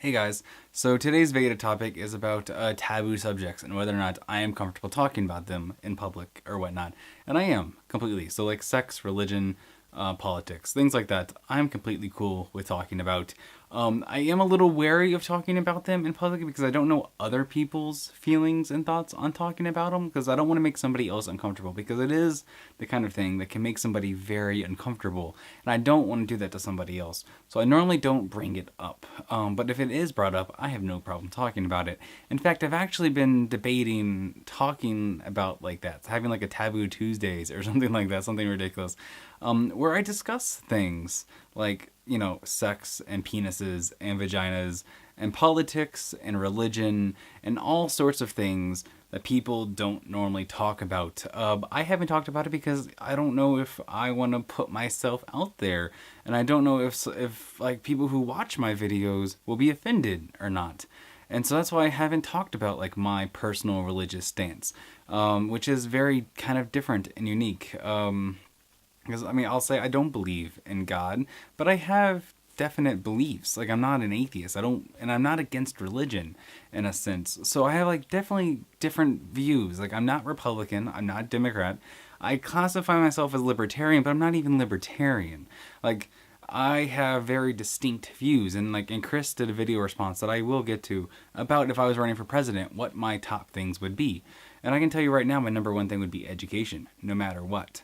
Hey guys, so today's Veda topic is about taboo subjects and whether or not I am comfortable talking about them in public or whatnot. And I am, completely. So like sex, religion, politics, things like that, I'm completely cool with talking about. I am a little wary of talking about them in public because I don't know other people's feelings and thoughts on talking about them, because I don't want to make somebody else uncomfortable, because it is the kind of thing that can make somebody very uncomfortable. And I don't want to do that to somebody else. So I normally don't bring it up. But if it is brought up, I have no problem talking about it. In fact, I've actually been debating talking about like that, having like a Taboo Tuesdays or something like that, something ridiculous, where I discuss things like, you know, sex and penises and vaginas and politics and religion and all sorts of things that people don't normally talk about. I haven't talked about it because I don't know if I want to put myself out there, and I don't know if like people who watch my videos will be offended or not. And so that's why I haven't talked about like my personal religious stance, which is very kind of different and unique. Because I mean, I'll say I don't believe in God, but I have definite beliefs. Like, I'm not an atheist. And I'm not against religion in a sense. So I have like definitely different views. Like, I'm not Republican. I'm not Democrat. I classify myself as libertarian, but I'm not even libertarian. Like, I have very distinct views, and Chris did a video response that I will get to about if I was running for president, what my top things would be. And I can tell you right now, my number one thing would be education, no matter what.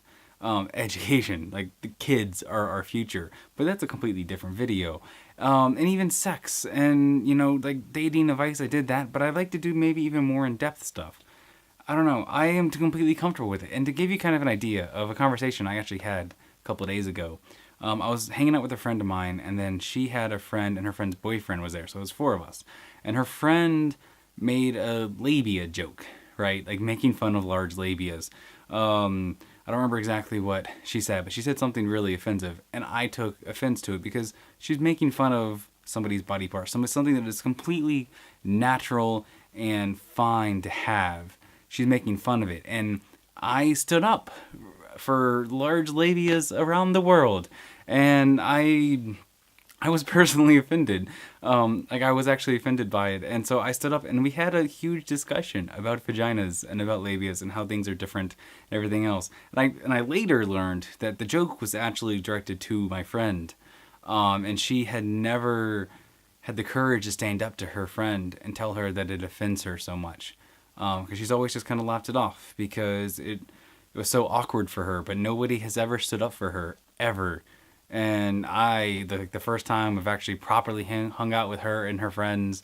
Education, like the kids are our future, but that's a completely different video. And even sex and, you know, like dating advice, I did that, but I'd like to do maybe even more in-depth stuff. I don't know, I am completely comfortable with it. And to give you kind of an idea of a conversation I actually had a couple of days ago, I was hanging out with a friend of mine, and then she had a friend, and her friend's boyfriend was there, so it was four of us. And her friend made a labia joke, right? Like making fun of large labias. I don't remember exactly what she said, but she said something really offensive, and I took offense to it because she's making fun of somebody's body part, something that is completely natural and fine to have. She's making fun of it, and I stood up for large labias around the world, and I was personally offended. I was actually offended by it. And so I stood up and we had a huge discussion about vaginas and about labias and how things are different and everything else. And I later learned that the joke was actually directed to my friend. And she had never had the courage to stand up to her friend and tell her that it offends her so much. Because she's always just kind of laughed it off because it was so awkward for her. But nobody has ever stood up for her, ever. And the first time I've actually properly hung out with her and her friends,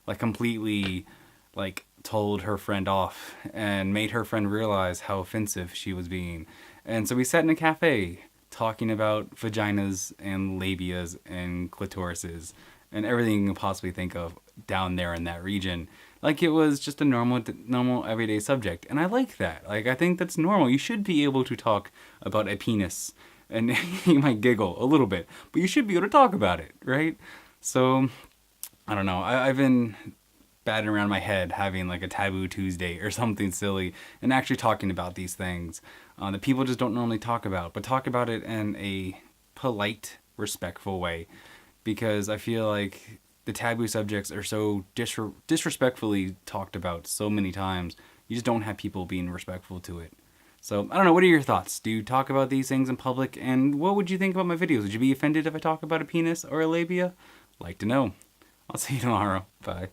like completely, like told her friend off and made her friend realize how offensive she was being. And so we sat in a cafe talking about vaginas and labias and clitorises and everything you can possibly think of down there in that region. Like it was just a normal everyday subject. And I like that. Like, I think that's normal. You should be able to talk about a penis, and you might giggle a little bit, but you should be able to talk about it, right? So, I don't know. I've been batting around my head having like a Taboo Tuesday or something silly and actually talking about these things that people just don't normally talk about, but talk about it in a polite, respectful way, because I feel like the taboo subjects are so disrespectfully talked about so many times. You just don't have people being respectful to it. So, I don't know, what are your thoughts? Do you talk about these things in public? And what would you think about my videos? Would you be offended if I talk about a penis or a labia? Like to know. I'll see you tomorrow. Bye.